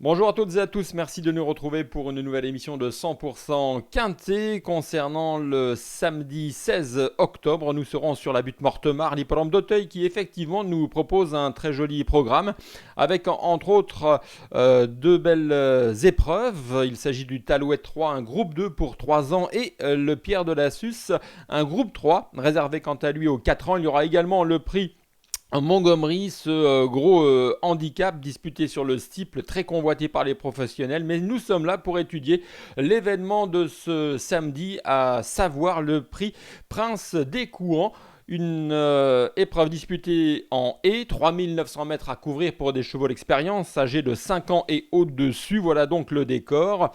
Bonjour à toutes et à tous, merci de nous retrouver pour une nouvelle émission de 100% Quintet. Concernant le samedi 16 octobre, nous serons sur la butte Mortemart, l'hippodrome d'Auteuil qui effectivement nous propose un très joli programme avec entre autres deux belles épreuves. Il s'agit du Talouette 3, un groupe 2 pour 3 ans et le Pierre de la Susse, un groupe 3 réservé quant à lui aux 4 ans. Il y aura également le prix Montgomery, ce gros handicap disputé sur le steeple, très convoité par les professionnels. Mais nous sommes là pour étudier l'événement de ce samedi, à savoir le prix Prince des Couans. Une épreuve disputée en haies, 3900 mètres à couvrir pour des chevaux d'expérience âgés de 5 ans et au-dessus. Voilà donc le décor.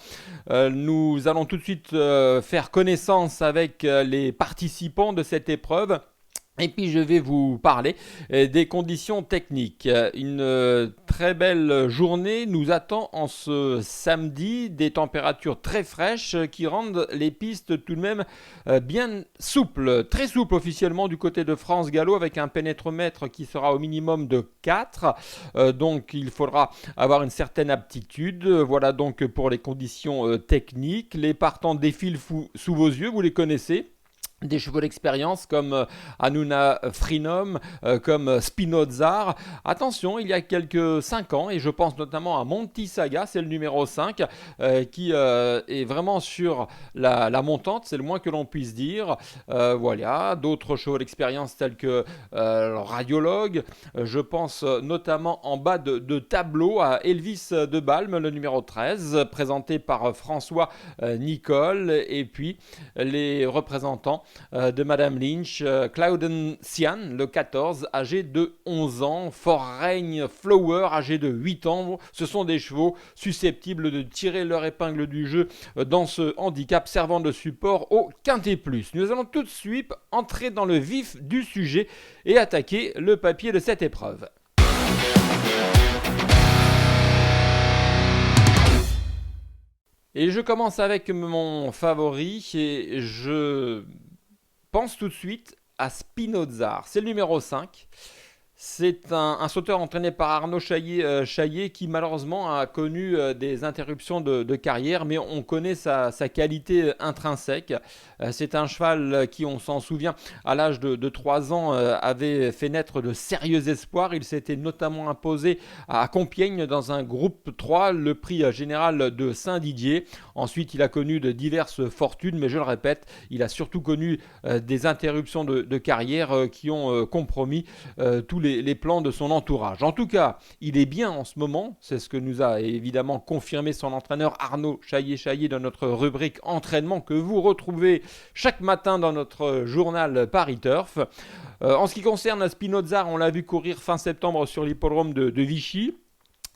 Nous allons tout de suite faire connaissance avec les participants de cette épreuve. Et puis je vais vous parler des conditions techniques. Une très belle journée nous attend en ce samedi, des températures très fraîches qui rendent les pistes tout de même bien souples, très souples officiellement du côté de France Gallo avec un pénétromètre qui sera au minimum de 4. Donc il faudra avoir une certaine aptitude. Voilà donc pour les conditions techniques. Les partants défilent sous vos yeux, vous les connaissez. Des chevaux d'expérience comme Hanouna Freenom, comme Spinozar. Attention, il y a quelques 5 ans, et je pense notamment à Monty Saga, c'est le numéro 5, qui est vraiment sur la montante, c'est le moins que l'on puisse dire. Voilà, d'autres chevaux d'expérience tels que Radiologue. Je pense notamment en bas de tableau à Elvis de Balme, le numéro 13, présenté par François Nicole, et puis les représentants de Madame Lynch, Clouden Sian, le 14, âgé de 11 ans, Foreign Flower, âgé de 8 ans. Ce sont des chevaux susceptibles de tirer leur épingle du jeu dans ce handicap servant de support au Quintet Plus. Nous allons tout de suite entrer dans le vif du sujet et attaquer le papier de cette épreuve. Et je commence avec mon favori et je pense tout de suite à Spinozar. C'est le numéro 5. C'est un sauteur entraîné par Arnaud Chaillet qui malheureusement a connu des interruptions de carrière, mais on connaît sa qualité intrinsèque. C'est un cheval qui, on s'en souvient, à l'âge de 3 ans, avait fait naître de sérieux espoirs. Il s'était notamment imposé à Compiègne dans un groupe 3, le prix général de Saint-Didier. Ensuite, il a connu de diverses fortunes, mais je le répète, il a surtout connu des interruptions de carrière qui ont compromis tous les plans de son entourage. En tout cas, il est bien en ce moment, c'est ce que nous a évidemment confirmé son entraîneur Arnaud Chaillet dans notre rubrique entraînement que vous retrouvez chaque matin dans notre journal Paris Turf. En ce qui concerne Spinozar, on l'a vu courir fin septembre sur l'hippodrome de Vichy.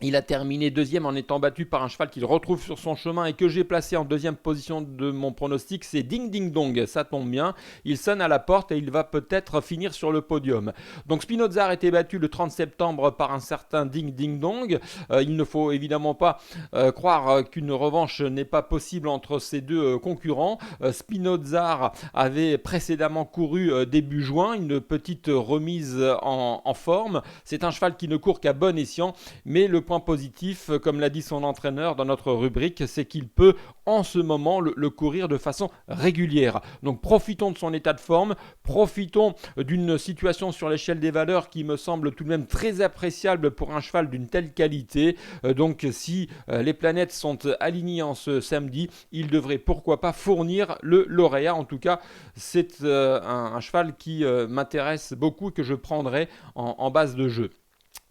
Il a terminé deuxième en étant battu par un cheval qu'il retrouve sur son chemin et que j'ai placé en deuxième position de mon pronostic, c'est Ding Ding Dong. Ça tombe bien, il sonne à la porte et il va peut-être finir sur le podium. Donc Spinozar a été battu le 30 septembre par un certain Ding Ding Dong. Il ne faut évidemment pas croire qu'une revanche n'est pas possible entre ces deux concurrents. Spinozar avait précédemment couru début juin, une petite remise en forme. C'est un cheval qui ne court qu'à bon escient, mais le point positif, comme l'a dit son entraîneur dans notre rubrique, c'est qu'il peut en ce moment le courir de façon régulière. Donc profitons de son état de forme, profitons d'une situation sur l'échelle des valeurs qui me semble tout de même très appréciable pour un cheval d'une telle qualité. Donc si les planètes sont alignées en ce samedi, il devrait pourquoi pas fournir le lauréat. En tout cas, c'est un cheval qui m'intéresse beaucoup et que je prendrai en base de jeu.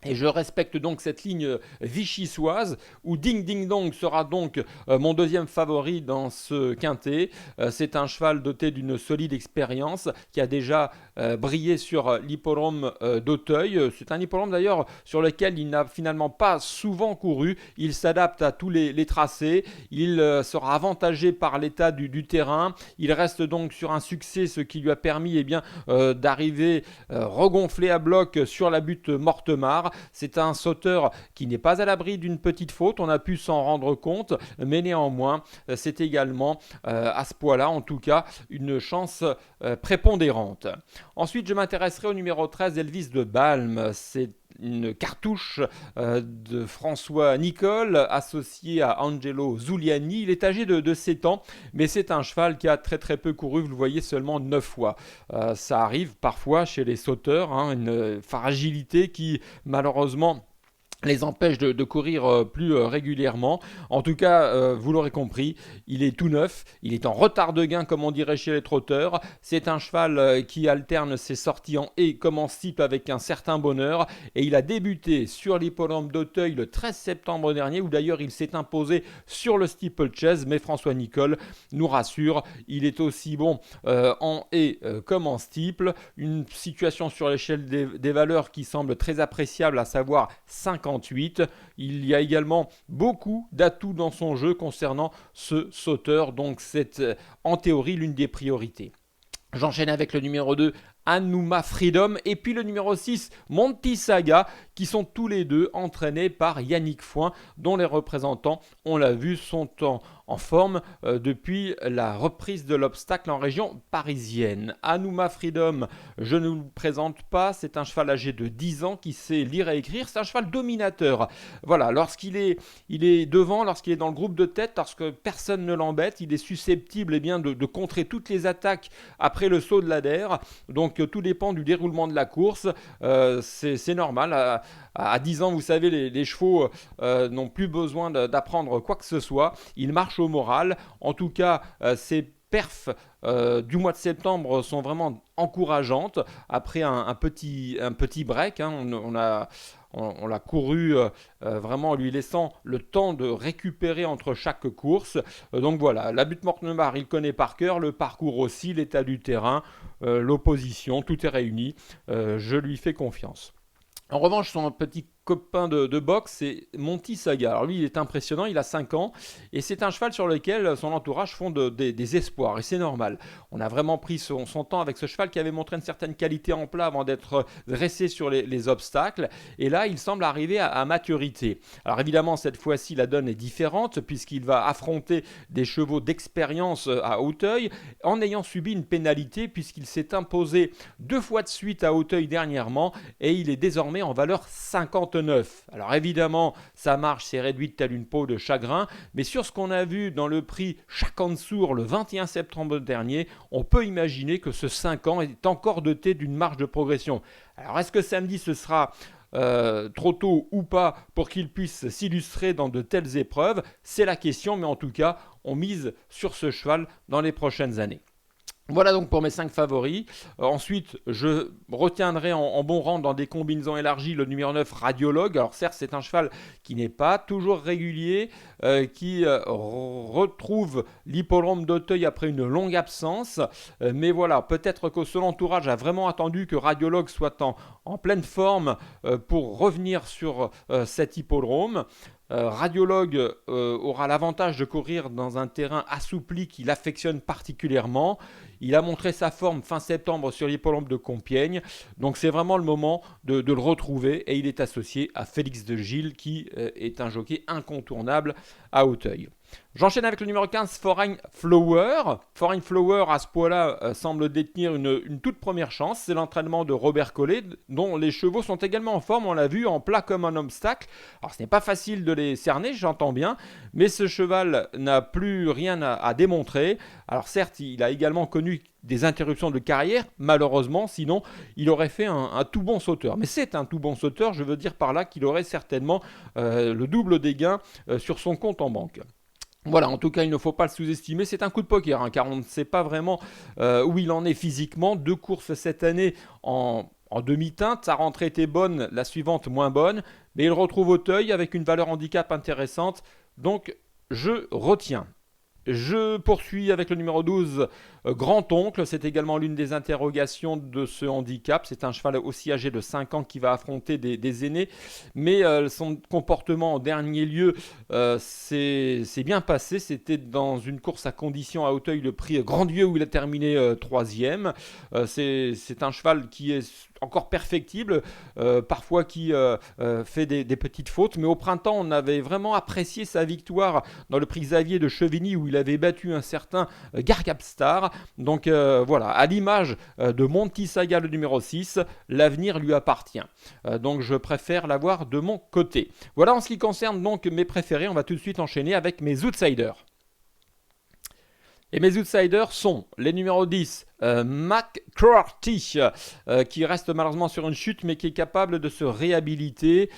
Et je respecte donc cette ligne vichysoise où Ding Ding Dong sera donc mon deuxième favori dans ce quintet. C'est un cheval doté d'une solide expérience qui a déjà brillé sur l'hippodrome d'Auteuil. C'est un hippodrome d'ailleurs sur lequel il n'a finalement pas souvent couru. Il s'adapte à tous les tracés. Il sera avantagé par l'état du terrain. Il reste donc sur un succès, ce qui lui a permis d'arriver regonflé à bloc sur la butte Mortemart. C'est un sauteur qui n'est pas à l'abri d'une petite faute, on a pu s'en rendre compte, mais néanmoins, c'est également, à ce poids-là, en tout cas, une chance prépondérante. Ensuite, je m'intéresserai au numéro 13, Elvis de Balme. C'est une cartouche de François Nicole associé à Angelo Zuliani. Il est âgé de 7 ans, mais c'est un cheval qui a très très peu couru, vous le voyez, seulement 9 fois. Ça arrive parfois chez les sauteurs, une fragilité qui malheureusement les empêche de courir plus régulièrement. En tout cas, vous l'aurez compris, il est tout neuf, il est en retard de gain comme on dirait chez les trotteurs. C'est un cheval qui alterne ses sorties en haie comme en steeple avec un certain bonheur et il a débuté sur l'hippodrome d'Auteuil le 13 septembre dernier où d'ailleurs il s'est imposé sur le steeplechase, mais François Nicole nous rassure, il est aussi bon en haie comme en steeple. Une situation sur l'échelle des valeurs qui semble très appréciable, à savoir 58. Il y a également beaucoup d'atouts dans son jeu concernant ce sauteur, donc c'est en théorie l'une des priorités. J'enchaîne avec le numéro 2, Anouma Freedom, et puis le numéro 6, Monty Saga, qui sont tous les deux entraînés par Yannick Foin, dont les représentants, on l'a vu, sont en forme depuis la reprise de l'obstacle en région parisienne. Anouma Freedom, je ne vous le présente pas, c'est un cheval âgé de 10 ans qui sait lire et écrire, c'est un cheval dominateur. Voilà, lorsqu'il est devant, lorsqu'il est dans le groupe de tête, lorsque personne ne l'embête, il est susceptible de contrer toutes les attaques après le saut de l'adhère. Donc tout dépend du déroulement de la course, c'est normal. À 10 ans, vous savez, les chevaux n'ont plus besoin d'apprendre quoi que ce soit, ils marchent au moral. En tout cas, ces perfs du mois de septembre sont vraiment encourageantes. Après un petit break, on l'a couru vraiment en lui laissant le temps de récupérer entre chaque course. Donc voilà, la butte Mortenemar, il connaît par cœur, le parcours aussi, l'état du terrain, l'opposition, tout est réuni. Je lui fais confiance. En revanche, son petit copain de boxe, c'est Monty Saga. Alors lui, il est impressionnant, il a 5 ans, et c'est un cheval sur lequel son entourage fonde des espoirs, et c'est normal. On a vraiment pris son temps avec ce cheval qui avait montré une certaine qualité en plat avant d'être dressé sur les obstacles, et là, il semble arriver à maturité. Alors évidemment, cette fois-ci, la donne est différente, puisqu'il va affronter des chevaux d'expérience à Auteuil, en ayant subi une pénalité, puisqu'il s'est imposé 2 fois de suite à Auteuil dernièrement, et il est désormais en valeur 59. Alors évidemment, sa marge s'est réduite telle une peau de chagrin, mais sur ce qu'on a vu dans le prix Chakansour le 21 septembre dernier, on peut imaginer que ce 5 ans est encore doté d'une marge de progression. Alors est-ce que samedi ce sera trop tôt ou pas pour qu'il puisse s'illustrer dans de telles épreuves? C'est la question, mais en tout cas, on mise sur ce cheval dans les prochaines années. Voilà donc pour mes 5 favoris. Ensuite, je retiendrai en bon rang dans des combinaisons élargies le numéro 9, Radiologue. Alors certes, c'est un cheval qui n'est pas toujours régulier, qui retrouve l'hippodrome d'Auteuil après une longue absence. Mais voilà, peut-être que son entourage a vraiment attendu que Radiologue soit en pleine forme pour revenir sur cet hippodrome. Radiologue aura l'avantage de courir dans un terrain assoupli qu'il affectionne particulièrement. Il a montré sa forme fin septembre sur l'hippodrome de Compiègne. Donc c'est vraiment le moment de le retrouver. Et il est associé à Félix de Gilles qui est un jockey incontournable à Auteuil. J'enchaîne avec le numéro 15, Foreign Flower. Foreign Flower, à ce point-là, semble détenir une toute première chance. C'est l'entraînement de Robert Collet, dont les chevaux sont également en forme, on l'a vu, en plat comme un obstacle. Alors ce n'est pas facile de les cerner, j'entends bien, mais ce cheval n'a plus rien à démontrer. Alors certes, il a également connu des interruptions de carrière, malheureusement, sinon il aurait fait un tout bon sauteur. Mais c'est un tout bon sauteur, je veux dire par là qu'il aurait certainement le double des gains sur son compte en banque. Voilà, en tout cas, il ne faut pas le sous-estimer. C'est un coup de poker, car on ne sait pas vraiment où il en est physiquement. 2 courses cette année en demi-teinte. Sa rentrée était bonne, la suivante moins bonne. Mais il retrouve Auteuil avec une valeur handicap intéressante. Donc, je retiens. Je poursuis avec le numéro 12, Grand-Oncle. C'est également l'une des interrogations de ce handicap. C'est un cheval aussi âgé de 5 ans qui va affronter des aînés. Mais son comportement en dernier lieu s'est bien passé. C'était dans une course à condition à Auteuil, le prix Grandlieu où il a terminé 3e. C'est un cheval qui est encore perfectible, parfois qui fait des petites fautes, mais au printemps on avait vraiment apprécié sa victoire dans le prix Xavier de Chevigny où il avait battu un certain Gargabstar. Donc voilà, à l'image de Monty Saga le numéro 6, l'avenir lui appartient. Donc je préfère l'avoir de mon côté. Voilà en ce qui concerne donc mes préférés, on va tout de suite enchaîner avec mes outsiders. Et mes outsiders sont les numéros 10, McCarthy, qui reste malheureusement sur une chute, mais qui est capable de se réhabiliter.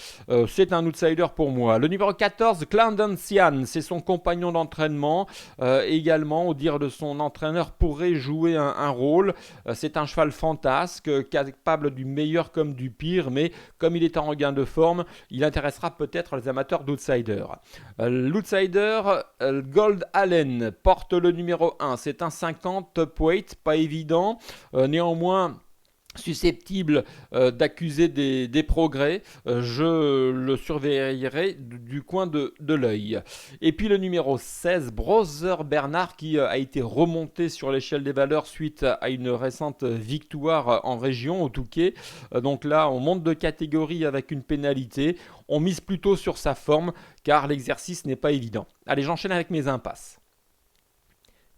C'est un outsider pour moi. Le numéro 14, Clandon Sian, c'est son compagnon d'entraînement. Également, au dire de son entraîneur, pourrait jouer un rôle. C'est un cheval fantasque, capable du meilleur comme du pire, mais comme il est en regain de forme, il intéressera peut-être les amateurs d'outsiders. L'outsider, Gold Allen, porte le numéro 1. C'est un 50 top weight, pas évident. Néanmoins, susceptible d'accuser des progrès, je le surveillerai du coin de l'œil. Et puis le numéro 16, Brother Bernard, qui a été remonté sur l'échelle des valeurs suite à une récente victoire en région au Touquet. Donc là, on monte de catégorie avec une pénalité. On mise plutôt sur sa forme, car l'exercice n'est pas évident. Allez, j'enchaîne avec mes impasses.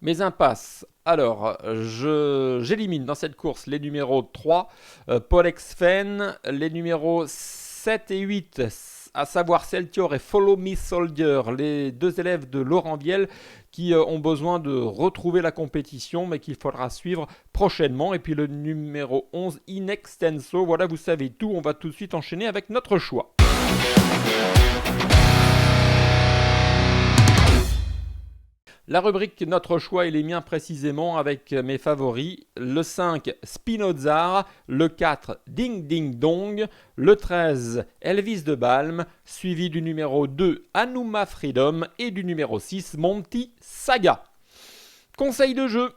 Mes impasses. Alors, j'élimine dans cette course les numéros 3, Polex Fen, les numéros 7 et 8, à savoir Celtior et Follow Me Soldier, les deux élèves de Laurent Viel qui ont besoin de retrouver la compétition, mais qu'il faudra suivre prochainement. Et puis le numéro 11, In Extenso. Voilà, vous savez tout. On va tout de suite enchaîner avec notre choix. La rubrique Notre choix et les miens précisément avec mes favoris. Le 5, Spinoza. Le 4, Ding Ding Dong. Le 13, Elvis de Balme. Suivi du numéro 2, Anuma Freedom. Et du numéro 6, Monty Saga. Conseil de jeu.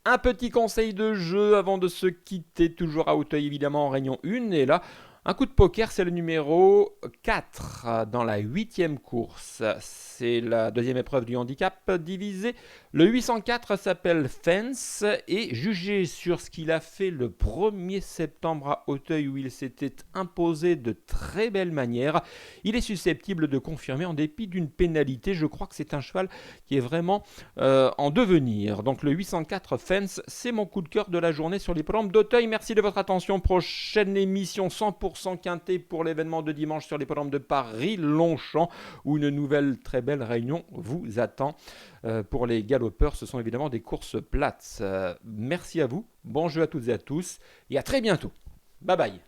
Un petit conseil de jeu avant de se quitter. Toujours à Hauteuil évidemment en Réunion 1. Et là, un coup de poker, c'est le numéro 4 dans la 8e course. C'est la deuxième épreuve du handicap divisé. Le 804 s'appelle Fence et jugé sur ce qu'il a fait le 1er septembre à Hauteuil où il s'était imposé de très belle manière, il est susceptible de confirmer en dépit d'une pénalité. Je crois que c'est un cheval qui est vraiment en devenir. Donc le 804 Fence, c'est mon coup de cœur de la journée sur l'hippodrome d'Hauteuil. Merci de votre attention. Prochaine émission 100% quinté pour l'événement de dimanche sur l'hippodrome de Paris-Longchamp où une nouvelle très belle réunion vous attend. Pour les galopeurs, ce sont évidemment des courses plates. Merci à vous, bon jeu à toutes et à tous et à très bientôt. Bye bye.